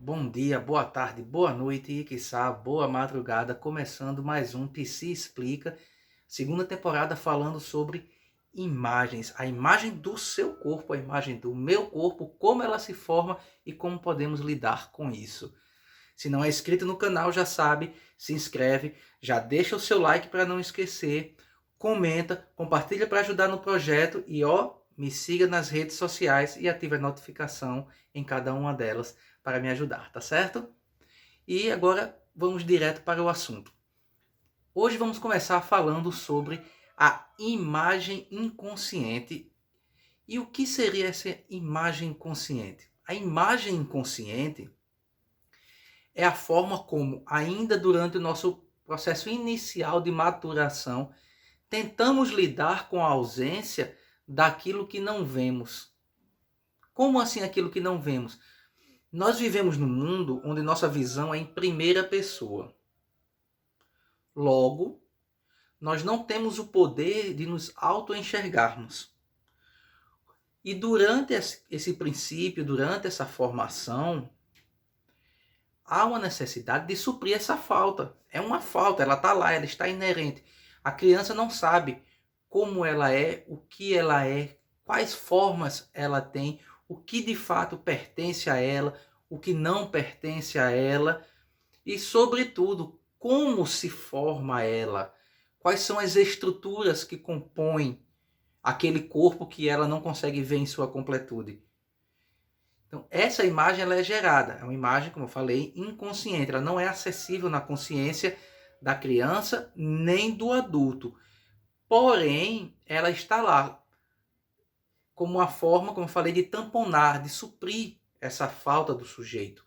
Bom dia, boa tarde, boa noite e quiçá boa madrugada, começando mais um Psi Explica, segunda temporada falando sobre imagens, a imagem do seu corpo, a imagem do meu corpo, como ela se forma e como podemos lidar com isso. Se não é inscrito no canal, já sabe, se inscreve, já deixa o seu like para não esquecer, comenta, compartilha para ajudar no projeto e me siga nas redes sociais e ative a notificação em cada uma delas para me ajudar, tá certo? E agora vamos direto para o assunto. Hoje vamos começar falando sobre a imagem inconsciente. E o que seria essa imagem inconsciente? A imagem inconsciente é a forma como, ainda durante o nosso processo inicial de maturação, tentamos lidar com a ausência daquilo que não vemos. Como assim aquilo que não vemos? Nós vivemos num mundo onde nossa visão é em primeira pessoa. Logo, nós não temos o poder de nos auto-enxergarmos. E durante esse princípio, durante essa formação, há uma necessidade de suprir essa falta. É uma falta, ela está lá, ela está inerente. A criança não sabe como ela é, o que ela é, quais formas ela tem, o que de fato pertence a ela, o que não pertence a ela e, sobretudo, como se forma ela, quais são as estruturas que compõem aquele corpo que ela não consegue ver em sua completude. Então, essa imagem ela é gerada, é uma imagem, como eu falei, inconsciente, ela não é acessível na consciência da criança nem do adulto. Porém, ela está lá como uma forma, como eu falei, de tamponar, de suprir essa falta do sujeito.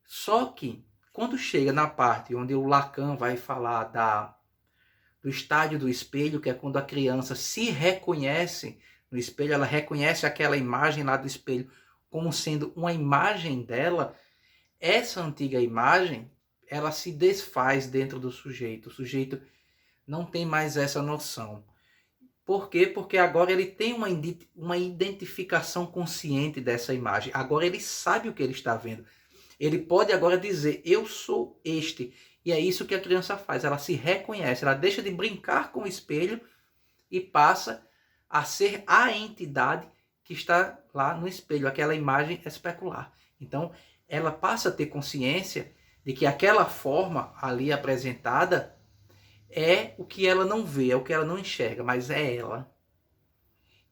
Só que, quando chega na parte onde o Lacan vai falar do estádio do espelho, que é quando a criança se reconhece no espelho, ela reconhece aquela imagem lá do espelho como sendo uma imagem dela, essa antiga imagem, ela se desfaz dentro do sujeito. O sujeito não tem mais essa noção. Por quê? Porque agora ele tem uma identificação consciente dessa imagem. Agora ele sabe o que ele está vendo. Ele pode agora dizer, eu sou este. E é isso que a criança faz. Ela se reconhece, ela deixa de brincar com o espelho e passa a ser a entidade que está lá no espelho, aquela imagem especular. Então, ela passa a ter consciência de que aquela forma ali apresentada é o que ela não vê, é o que ela não enxerga, mas é ela.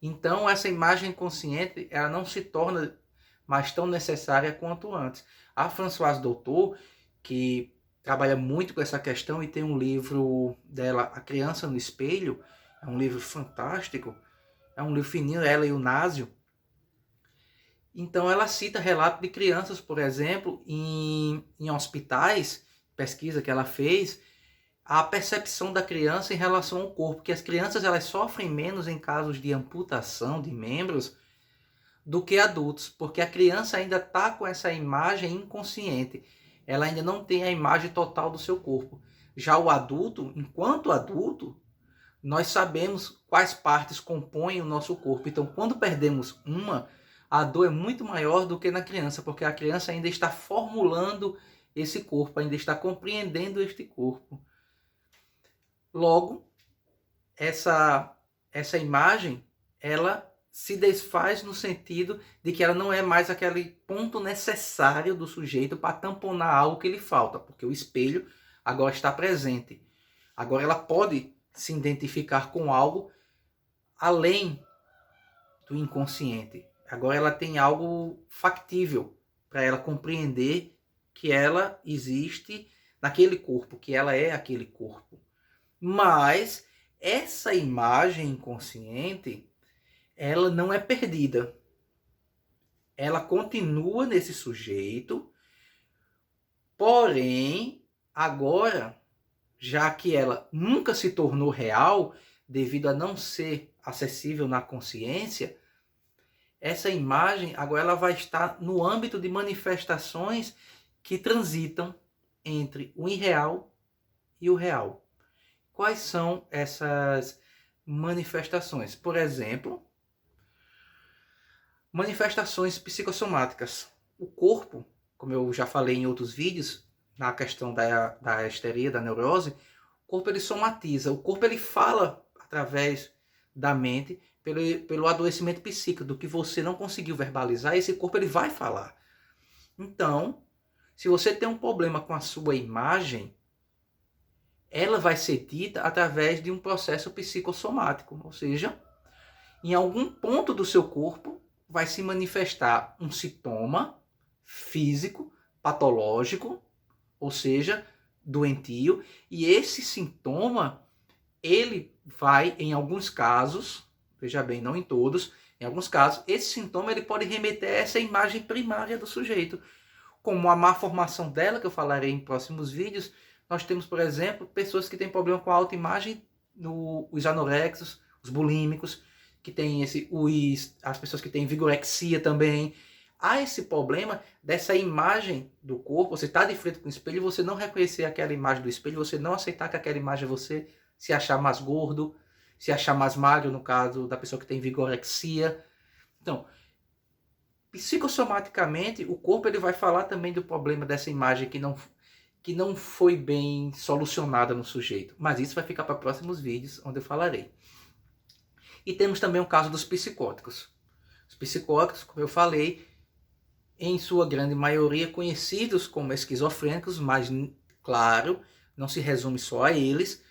Então, essa imagem consciente, ela não se torna mais tão necessária quanto antes. A Françoise Doutor, que trabalha muito com essa questão e tem um livro dela, A Criança no Espelho, é um livro fantástico, é um livro fininho, ela e o Násio. Então ela cita relatos de crianças, por exemplo, em hospitais, pesquisa que ela fez, a percepção da criança em relação ao corpo, que as crianças elas sofrem menos em casos de amputação de membros do que adultos, porque a criança ainda está com essa imagem inconsciente, ela ainda não tem a imagem total do seu corpo. Já o adulto, enquanto adulto, nós sabemos quais partes compõem o nosso corpo. Então, quando perdemos uma, a dor é muito maior do que na criança, porque a criança ainda está formulando esse corpo, ainda está compreendendo este corpo. Logo, essa imagem, ela se desfaz no sentido de que ela não é mais aquele ponto necessário do sujeito para tamponar algo que lhe falta, porque o espelho agora está presente. Agora ela pode se identificar com algo além do inconsciente. Agora ela tem algo factível para ela compreender que ela existe naquele corpo, que ela é aquele corpo. Mas essa imagem inconsciente, ela não é perdida. Ela continua nesse sujeito, porém, agora, já que ela nunca se tornou real, devido a não ser acessível na consciência, essa imagem agora ela vai estar no âmbito de manifestações que transitam entre o irreal e o real. Quais são essas manifestações? Por exemplo, manifestações psicossomáticas. O corpo como eu já falei em outros vídeos, na questão da histeria, da neurose, o corpo ele somatiza, o corpo ele fala através da mente pelo adoecimento psíquico, do que você não conseguiu verbalizar, esse corpo ele vai falar. Então, se você tem um problema com a sua imagem, ela vai ser dita através de um processo psicossomático, ou seja, em algum ponto do seu corpo vai se manifestar um sintoma físico, patológico, ou seja, doentio, e esse sintoma, ele vai, em alguns casos, veja bem, não em todos, em alguns casos, esse sintoma ele pode remeter a essa imagem primária do sujeito, como a má formação dela, que eu falarei em próximos vídeos. Nós temos, por exemplo, pessoas que têm problema com a autoimagem, os anorexos, os bulímicos, que tem as pessoas que têm vigorexia também. Há esse problema dessa imagem do corpo, você está de frente com o espelho e você não reconhecer aquela imagem do espelho, você não aceitar que aquela imagem é você, se achar mais gordo, se achar mais magro, no caso da pessoa que tem vigorexia. Então, psicossomaticamente, o corpo ele vai falar também do problema dessa imagem que não foi bem solucionada no sujeito. Mas isso vai ficar para próximos vídeos, onde eu falarei. E temos também o caso dos psicóticos. Os psicóticos, como eu falei, em sua grande maioria conhecidos como esquizofrênicos, mas, claro, não se resume só a eles.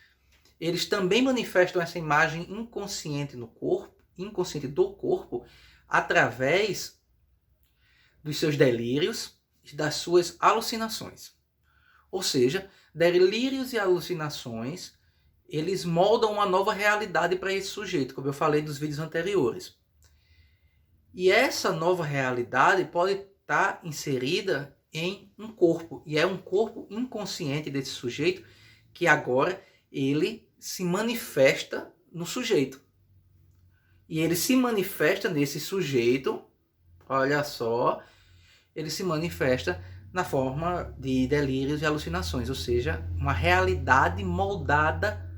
Eles também manifestam essa imagem inconsciente no corpo, inconsciente do corpo, através dos seus delírios e das suas alucinações. Ou seja, delírios e alucinações, eles moldam uma nova realidade para esse sujeito, como eu falei nos vídeos anteriores. E essa nova realidade pode estar inserida em um corpo, e é um corpo inconsciente desse sujeito que agora ele se manifesta no sujeito. E ele se manifesta nesse sujeito, olha só, ele se manifesta na forma de delírios e alucinações, ou seja, uma realidade moldada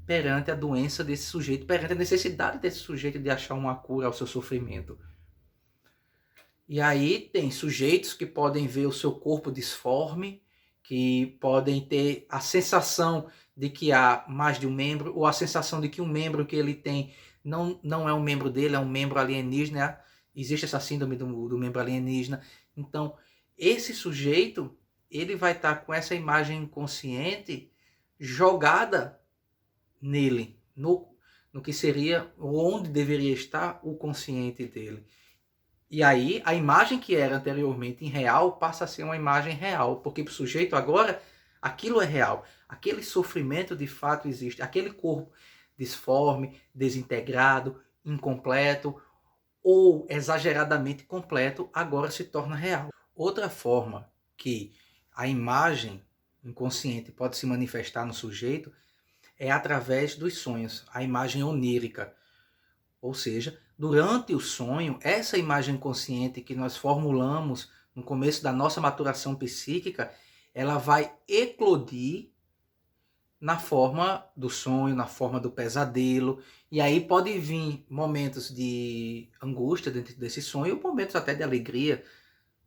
perante a doença desse sujeito, perante a necessidade desse sujeito de achar uma cura ao seu sofrimento. E aí tem sujeitos que podem ver o seu corpo disforme, que podem ter a sensação de que há mais de um membro, ou a sensação de que um membro que ele tem não é um membro dele, é um membro alienígena. Existe essa síndrome do membro alienígena. Então, esse sujeito, ele vai estar com essa imagem inconsciente jogada nele, no que seria, onde deveria estar o consciente dele. E aí, a imagem que era anteriormente irreal passa a ser uma imagem real, porque para o sujeito agora, aquilo é real. Aquele sofrimento de fato existe. Aquele corpo disforme, desintegrado, incompleto ou exageradamente completo, agora se torna real. Outra forma que a imagem inconsciente pode se manifestar no sujeito é através dos sonhos, a imagem onírica. Ou seja, durante o sonho, essa imagem consciente que nós formulamos no começo da nossa maturação psíquica, ela vai eclodir na forma do sonho, na forma do pesadelo. E aí pode vir momentos de angústia dentro desse sonho, momentos até de alegria.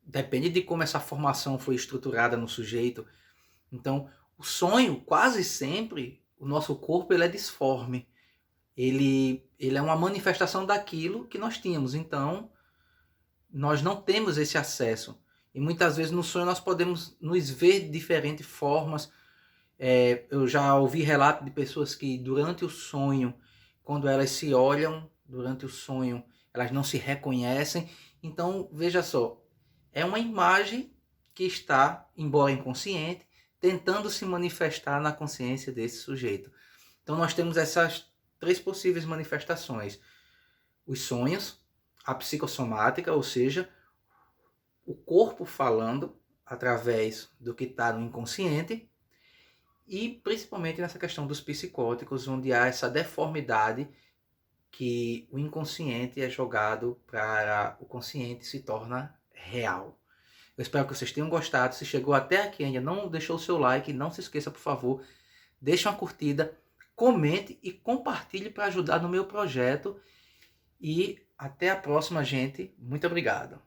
Depende de como essa formação foi estruturada no sujeito. Então, o sonho, quase sempre, o nosso corpo ele é disforme. Ele é uma manifestação daquilo que nós tínhamos. Então, nós não temos esse acesso. E muitas vezes no sonho nós podemos nos ver de diferentes formas. Eu já ouvi relatos de pessoas que durante o sonho, quando elas se olham, durante o sonho, elas não se reconhecem. Então, veja só, é uma imagem que está, embora inconsciente, tentando se manifestar na consciência desse sujeito. Então, nós temos essas 3 possíveis manifestações: os sonhos, a psicossomática, ou seja, o corpo falando através do que está no inconsciente, e principalmente nessa questão dos psicóticos, onde há essa deformidade que o inconsciente é jogado para o consciente e se torna real. Eu espero que vocês tenham gostado. Se chegou até aqui e ainda não deixou o seu like, não se esqueça, por favor, deixe uma curtida, comente e compartilhe para ajudar no meu projeto. E até a próxima, gente. Muito obrigado.